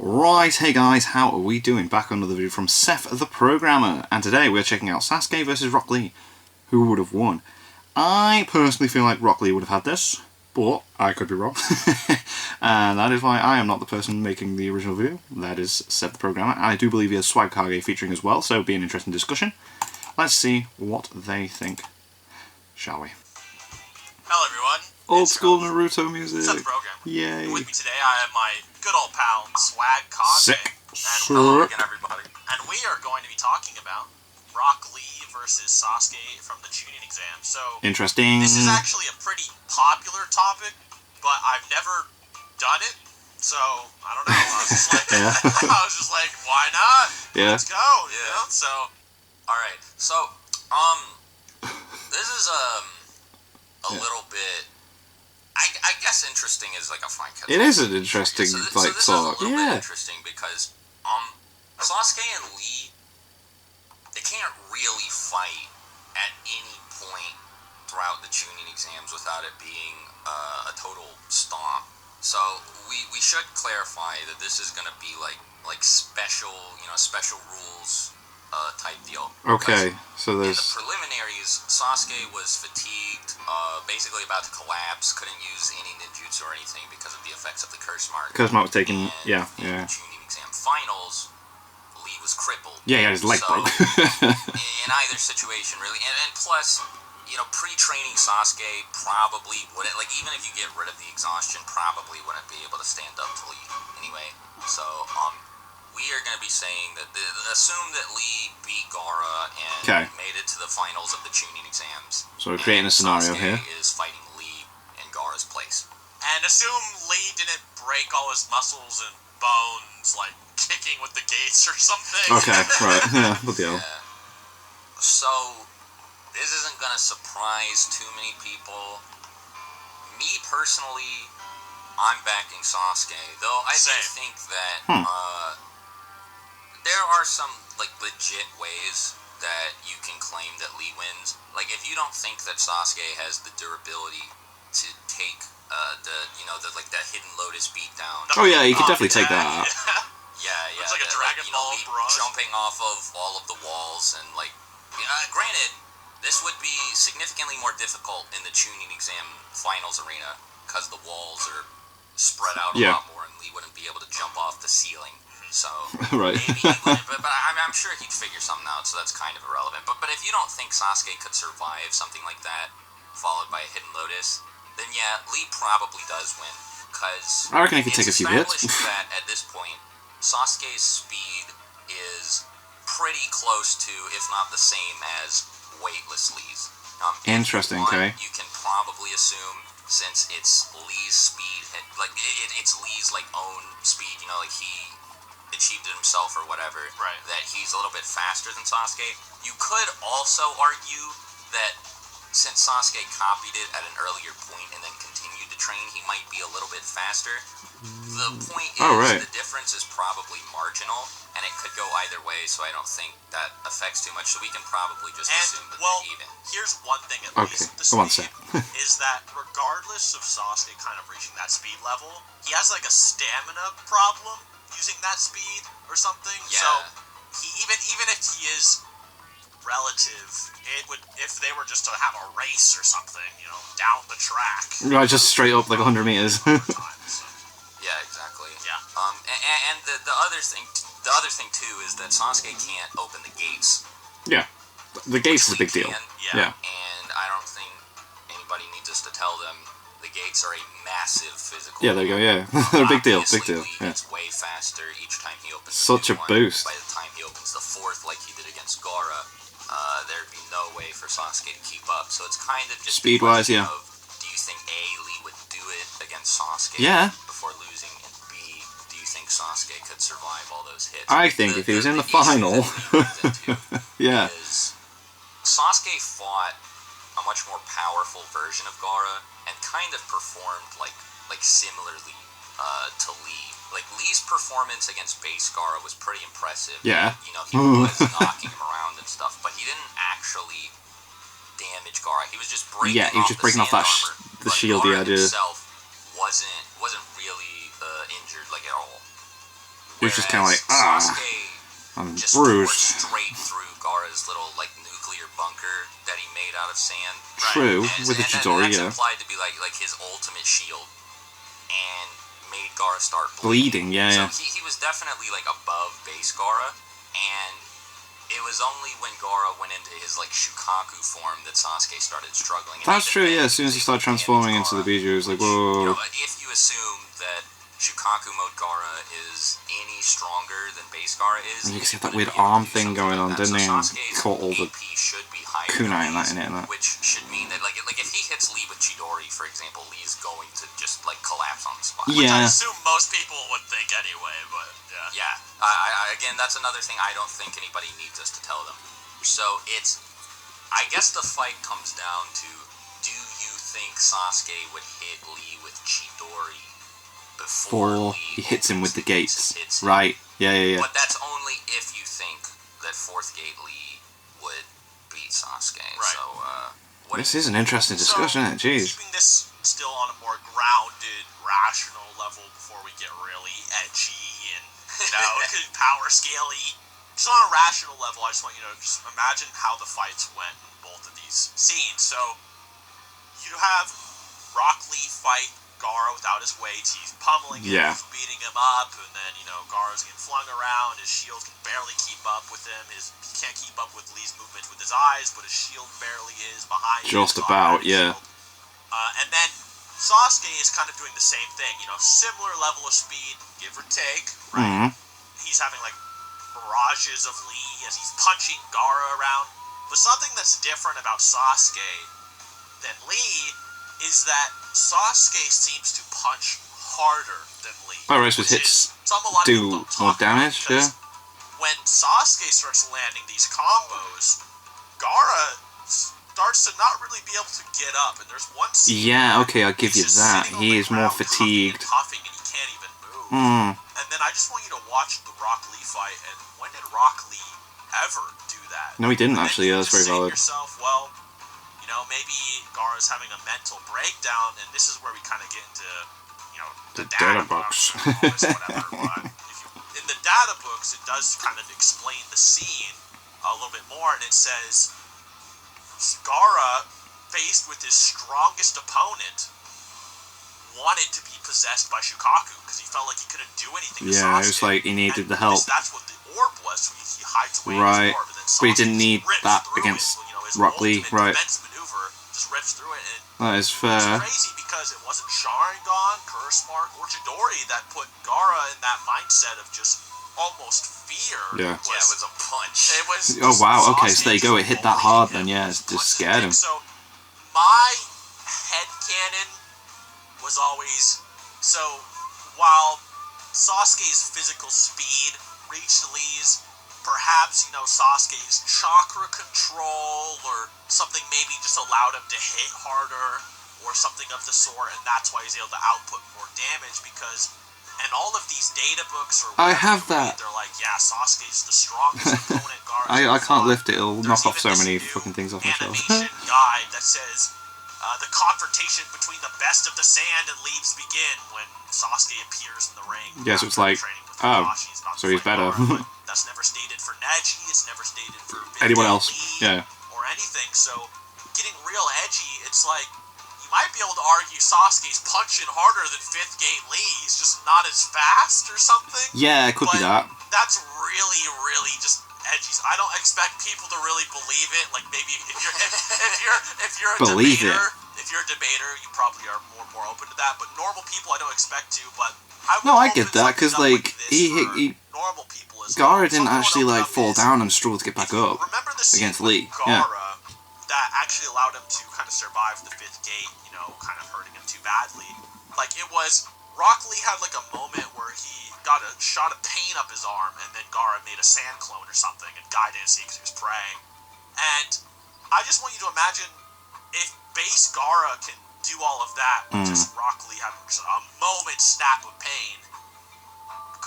Right, hey guys, how are we doing? Back on another video from Seth the Programmer, and today we're checking out Sasuke versus Rock Lee. Who would have won? I personally feel like Rock Lee would have had this, but I could be wrong. And that is why I am not the person making the original video. That is Seth the Programmer, and I do believe he has Swag Kage featuring as well, so it'll be an interesting discussion. Let's see what they think, shall we? Hello everyone. Old school Naruto music. Seth the Programmer. Yay. With me today I have my good old pal, Swag Kage. Sick. And hello again everybody. And we are going to be talking about Rock Lee versus Sasuke from the Chunin exam. So, interesting. This is actually a pretty popular topic, but I've never done it. So, I don't know. I was just like, I was just like, why not? Yeah. Let's go. You know? So, alright. So, this is a little bit, I guess interesting is like a fine cut. It is an interesting so this talk. is a little bit interesting because Sasuke and Lee, they can't really fight at any point throughout the Chunin exams without it being a total stomp. So we should clarify that this is going to be like special rules type deal. Okay, so there's... In the preliminaries, Sasuke was fatigued, basically about to collapse, couldn't use any ninjutsu or anything because of the effects of the curse mark. Curse mark was taken, yeah. In the Chunin exam finals, Lee was crippled. Yeah, his leg broke. In either situation, really, and plus, pre-training Sasuke probably wouldn't, like, even if you get rid of the exhaustion, probably wouldn't be able to stand up to Lee anyway. So, we are going to be saying that, assume that Lee beat Gaara and made it to the finals of the Chunin exams. So we're creating a scenario Sasuke here. Is fighting Lee in Gaara's place. And assume Lee didn't break all his muscles and bones, like kicking with the gates or something. Okay, right, yeah, good deal. Yeah. So, this isn't going to surprise too many people. Me personally, I'm backing Sasuke, though I do think that there are some like legit ways that you can claim that Lee wins. Like, if you don't think that Sasuke has the durability to take that hidden lotus beatdown. Oh yeah, you can definitely take that. Yeah. It's like a Dragon Ball barrage. Jumping off of all of the walls and granted, this would be significantly more difficult in the Chunin exam finals arena because the walls are spread out a lot more and Lee wouldn't be able to jump off the ceiling. So right. Maybe he wouldn't, but I'm sure he'd figure something out, so that's kind of irrelevant. But if you don't think Sasuke could survive something like that, followed by a hidden lotus, then yeah, Lee probably does win. Because I reckon he could take a few hits. That at this point, Sasuke's speed is pretty close to, if not the same as, weightless Lee's. Interesting, okay. You can probably assume, since it's Lee's speed, it's Lee's own speed, like he achieved it himself or whatever, that he's a little bit faster than Sasuke. You could also argue that since Sasuke copied it at an earlier point and then continued to train, he might be a little bit faster. The point is, the difference is probably marginal, and it could go either way, so I don't think that affects too much, so we can probably just assume that they're even. Here's one thing at least, the speed, is that regardless of Sasuke kind of reaching that speed level, he has a stamina problem using that speed or something. Yeah. So even if he is relative, it would, if they were just to have a race or something, down the track. Right, just straight up 100 meters. Yeah, exactly. Yeah. And the other thing too is that Sasuke can't open the gates. Yeah. The gates is a big deal. Yeah. And I don't think anybody needs us to tell them the gates are a massive physical. Yeah, there you go, yeah. They're a big deal, big deal. Yeah. It's way faster each time he opens such a boost. By the time he opens the fourth, like he did against Gaara, there'd be no way for Sasuke to keep up. So it's kind of just speed-wise, yeah. Do you think A, Lee would do it against Sasuke before losing, and B, do you think Sasuke could survive all those hits? I think if he was in the final, yeah. Is Sasuke fought a much more powerful version of Gaara and kind of performed like similarly to Lee. Like, Lee's performance against base Gaara was pretty impressive. Yeah. He was knocking him around and stuff, but he didn't actually damage Gaara. He was just breaking off that the shield he had. Himself wasn't really injured at all. He was just kind of like, Sasuke I'm just tore bruised. straight through Gaara's little like nuclear bunker that he made out of sand. True, And, with the and Chidori, that's yeah. implied to be like his ultimate shield, and made Gaara start Bleeding, yeah, so yeah. he was definitely like above base Gaara, and it was only when Gaara went into his like Shukaku form that Sasuke started struggling. And That's true, then yeah. As soon as he started transforming into the Biju, it was like, whoa. You know, if you assume that Shukaku mode Gaara is any stronger than base Gaara is, And you can see that weird arm thing going on, didn't he? And caught all the should be higher kunai and that in it, and that. which should mean that like if he hits Lee with Chidori, for example, Lee's going to just like collapse on the spot. Which I Yeah. assume most people would think anyway, but yeah. Yeah. I again, that's another thing I don't think anybody needs us to tell them. So I guess the fight comes down to, do you think Sasuke would hit Lee with Chidori before He hits him with the gates. hits him? Right. Yeah. But that's only if you think that fourth gate Lee would beat Sasuke. Right. So, This is an interesting discussion, isn't it? Jeez. Keeping this still on a more grounded, rational level before we get really edgy and, power scale-y. Just on a rational level, I just want you to just imagine how the fights went in both of these scenes. So, you have Rock Lee fight Gaara without his weight. He's pummeling him, he's beating him up, and then, Gaara's getting flung around. His shield can barely keep up with him. He can't keep up with Lee's movements with his eyes, but his shield barely is behind him. Just about, yeah. And then Sasuke is kind of doing the same thing, similar level of speed, give or take, right? He's having, like, barrages of Lee as he's punching Gaara around. But something that's different about Sasuke than Lee is that Sasuke seems to punch harder than Lee. Oh, right, so hits do more damage, yeah? When Sasuke starts landing these combos, Gaara starts to not really be able to get up, and there's one scene Yeah, okay, I'll give you he's just that. sitting on He the is more ground fatigued. huffing, and he can't even move. And then I just want you to watch the Rock Lee fight, and when did Rock Lee ever do that? No, he didn't And then actually, you yeah, that's just very say to valid. yourself, well, maybe Gaara's having a mental breakdown, and this is where we kind of get into, the data books. In the data books, it does kind of explain the scene a little bit more, and it says Gaara, faced with his strongest opponent, wanted to be possessed by Shukaku because he felt like he couldn't do anything to Sasuke. Yeah, it was like he needed the help. That's what the orb was, so he hides away Right. in his orb, and then But he didn't Sasuke need rips that through against it, his Rock Lee, ultimate right. defense maneuver just rips through it, and That is it's fair. crazy because it wasn't Sharingan, Curse Mark, or Chidori that put Gaara in that mindset of just almost fear. Yeah. it was a punch. It was Oh wow, okay, so Sasuke there you go, it just hit that bullying hard him, then, yeah, it just punching scared him. So, my headcanon was always, so, while Sasuke's physical speed reached Lee's, perhaps, Sasuke's chakra control or something maybe just allowed him to hit harder or something of the sort, and that's why he's able to output more damage because, and all of these data books or I whatever have you read, that. they're like, yeah, Sasuke's the strongest opponent Gaara's I ever can't fought. lift it, it'll There's knock off so even this many new fucking things off myself. animation guide that says the confrontation between the best of the sand and leaves begin when Sasuke appears in the ring. Yeah, so it's after like, training with oh, Kakashi. He's not so he's fighting better. Gaara, but that's never stated for Neji. It's never stated for Anyone Big else, Lee yeah. or anything. So getting real edgy, it's like you might be able to argue Sasuke's punching harder than Fifth Gate Lee. He's just not as fast or something. Yeah, it could be that. That's really, really just edgy. I don't expect people to really believe it. Like maybe if you're a Believe debater, it. if you're a debater, you probably are more open to that. But normal people, I don't expect to. But I get that, because like he normal people is Gaara didn't someone actually open like up fall is, down and struggle to get back up remember the scene against with Lee. Gaara Yeah. that actually allowed him to kind of survive the fifth gate, kind of hurting him too badly. Like it was Rock Lee had like a moment where he got a shot of paint up his arm, and then Gaara made a sand clone or something, and Guy didn't see because he was praying. And I just want you to imagine if base Gaara can do all of that with just Rock Lee having just a moment's snap of pain.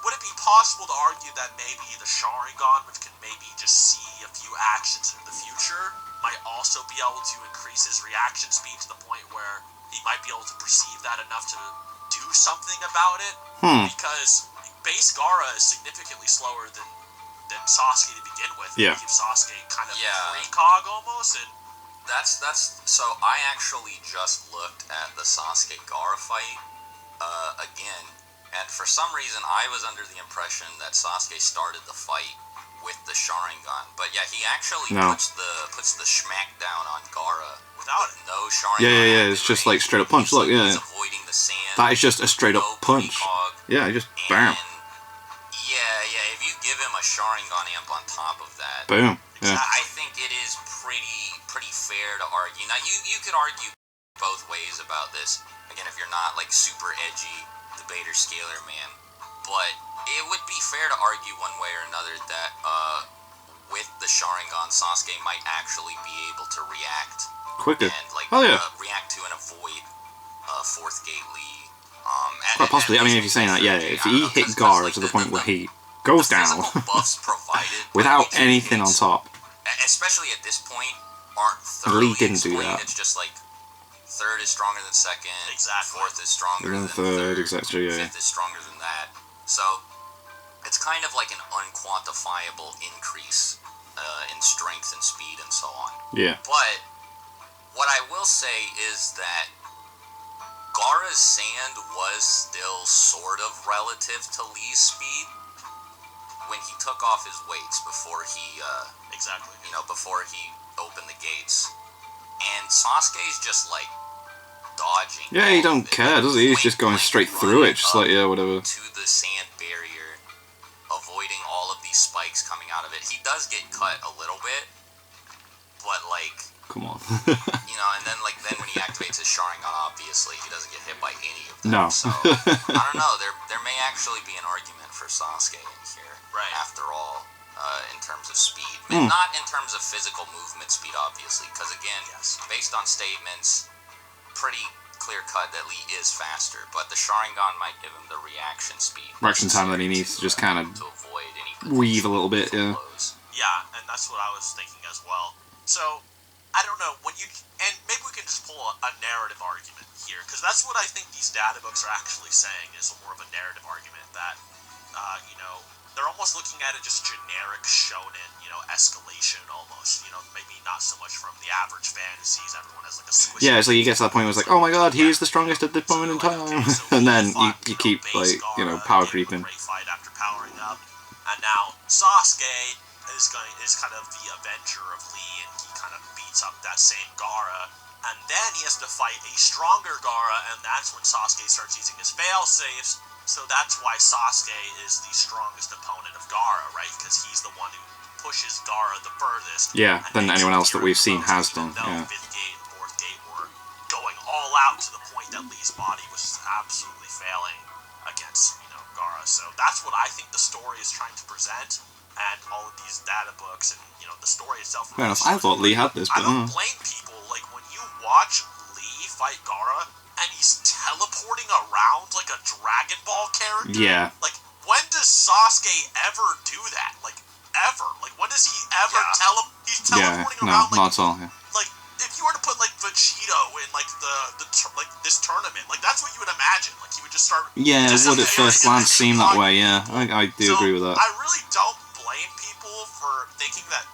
Would it be possible to argue that maybe the Sharingan, which can maybe just see a few actions in the future, might also be able to increase his reaction speed to the point where he might be able to perceive that enough to do something about it? Because base Gaara is significantly slower than Sasuke to begin with. Yeah. It gives Sasuke kind of Yeah. precog almost, and That's so I actually just looked at the Sasuke Gaara fight again, and for some reason I was under the impression that Sasuke started the fight with the Sharingan, but yeah, he actually puts the smack down on Gaara without with no Sharingan. Yeah. It's just like straight up punch. Look, He's avoiding the sand. that is just a straight up no punch. precog, Yeah, just bam, Yeah. If you give him a Sharingan amp on top of that, boom. Yeah. I think it is pretty fair to argue. Now, you could argue both ways about this. Again, if you're not like super edgy debater scalar man, but it would be fair to argue one way or another that with the Sharingan, Sasuke might actually be able to react Quicker. and like react to and avoid Fourth Gate Lee. Quite possibly. I mean, if you're saying that, yeah, if he hit Gaara to the point where he goes down buffs provided without anything on top. Especially at this point, aren't thoroughly Lee didn't do explained. that. It's just like third is stronger than second, Exactly. fourth is stronger And than then third, third, exactly, yeah. fifth is stronger than that. So it's kind of like an unquantifiable increase in strength and speed and so on. Yeah. But what I will say is that Gaara's sand was still sort of relative to Lee's speed when he took off his weights before he exactly. before he opened the gates. And Sasuke's just like dodging. Yeah, he all don't of it, care, does he? He's just going like, straight through it, just like, running yeah, whatever. to the sand barrier, avoiding all of these spikes coming out of it. He does get cut a little bit, but like, Come on. and then when he activates his Sharingan, obviously he doesn't get hit by any of them. No. So I don't know. There may actually be an argument for Sasuke in here. Right. After all, in terms of speed, and not in terms of physical movement speed, obviously, because again, based on statements, pretty clear cut that Lee is faster, but the Sharingan might give him the reaction speed. Reaction time that he needs to just kind of to avoid any weave a little bit, yeah. blows. Yeah, and that's what I was thinking as well. So, I don't know, and maybe we can just pull a narrative argument here, because that's what I think these data books are actually saying, is more of a narrative argument that, they're almost looking at it just generic shonen, escalation almost, maybe not so much from the average fantasies, everyone has like a squishy. Yeah, so you get to that point where it's like, oh my god, he is the strongest at this moment in time. And then you keep, like, power creeping. Great fight after powering up. And now Sasuke is kind of the avenger of Lee, and he kind of beats up that same Gaara. And then he has to fight a stronger Gaara, and that's when Sasuke starts using his fail-safes. So that's why Sasuke is the strongest opponent of Gaara, right? Because he's the one who pushes Gaara the furthest. Yeah, than anyone else that we've seen has done. Yeah. Fifth Gate and Fourth Gate were going all out to the point that Lee's body was absolutely failing against, Gaara. So that's what I think the story is trying to present, and all of these data books and the story itself. Fair enough. I thought Lee had this, but I don't blame people. Like when you watch Lee fight Gaara, and he's teleporting around like a Dragon Ball character. Yeah. Like, when does Sasuke ever do that? Like, ever? Like, when does he ever he's teleporting around? Not at all. Yeah. Like, if you were to put like Vegito in like this tournament, like that's what you would imagine. Like he would just start. Yeah, it would at first glance seem that way. Yeah, I do agree with that. I really don't blame people for thinking that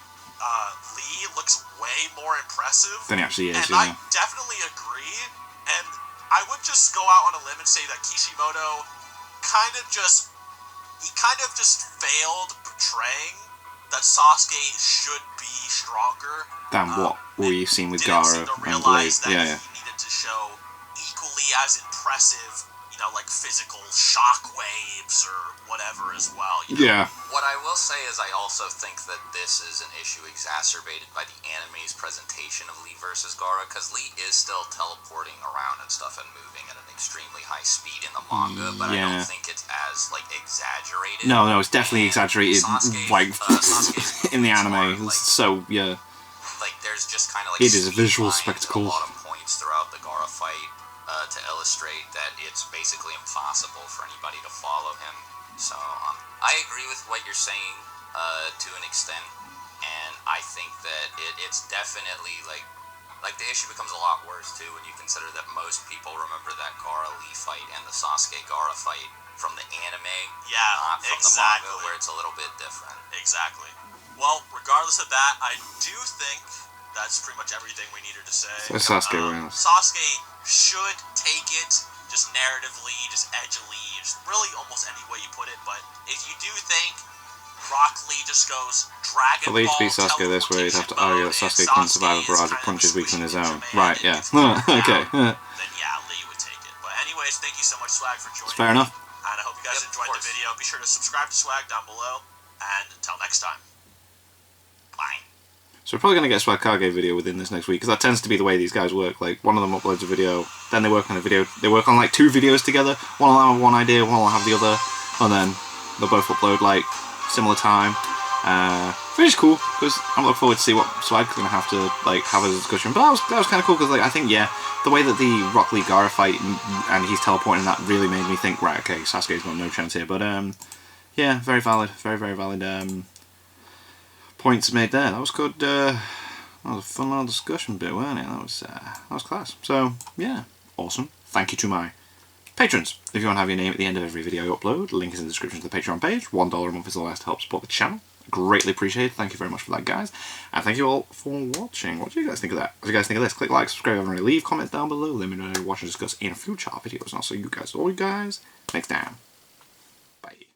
Lee looks way more impressive Than he actually is. and Yeah. I definitely agree. And I would just go out on a limb and say that Kishimoto kind of just failed portraying that Sasuke should be stronger Than what we've seen with didn't Gaara seem to and realize Blade. that Yeah. he needed to show equally as impressive, like physical shock waves or whatever as well. Yeah. What I will say is I also think that this is an issue exacerbated by the anime's presentation of Lee versus Gaara, because Lee is still teleporting around and stuff and moving at an extremely high speed in the manga, but I don't think it's as, exaggerated. No, it's definitely exaggerated, Sasuke's in the anime. are, So, yeah. There's just kind of, It is a visual lines and spectacle. a lot of points throughout the Gaara fight to illustrate that it's basically impossible for anybody to follow him. So, I agree with what you're saying to an extent, and I think that it's definitely, the issue becomes a lot worse, too, when you consider that most people remember that Gaara-Lee fight and the Sasuke-Gaara fight from the anime, Yeah, not from the manga, where it's a little bit different. Exactly. Well, regardless of that, I do think that's pretty much everything we needed to say. So Sasuke wins. Sasuke should take it, just narratively, just edgily, just really almost any way you put it. But if you do think Rock Lee just goes Dragon For Lee to Ball beat Sasuke this way, you'd have to argue that Sasuke couldn't survive a barrage of punches weaker than his own. Right, yeah. Okay. Then yeah, Lee would take it. But anyways, thank you so much, Swag, for joining. It's fair enough. And I hope you guys enjoyed the video. Be sure to subscribe to Swag down below. And until next time. Bye. So we're probably going to get a Swag Kage video within this next week, because that tends to be the way these guys work. Like, one of them uploads a video, then they work on a video. They work on like 2 videos together. One will have one idea, one will have the other, and then they'll both upload like similar time. Which is cool, because I'm looking forward to see what Swag's going to have to like have as a discussion. But that was kind of cool, because like I think the way that the Rock Lee Gaara fight and he's teleporting, that really made me think, right, okay, Sasuke's got no chance here. But yeah, very valid, very valid. Points made there. That was good. That was a fun little discussion bit, wasn't it? That was class. So yeah, awesome. Thank you to my patrons. If you want to have your name at the end of every video I upload, link is in the description to the Patreon page. $1 a month is all that to help support the channel. Greatly appreciated. Thank you very much for that, guys. And thank you all for watching. What do you guys think of that? What do you guys think of this? Click like, subscribe, and leave comments down below. Let me know what you watch and discuss in future videos. And I'll see you guys, all you guys, next time.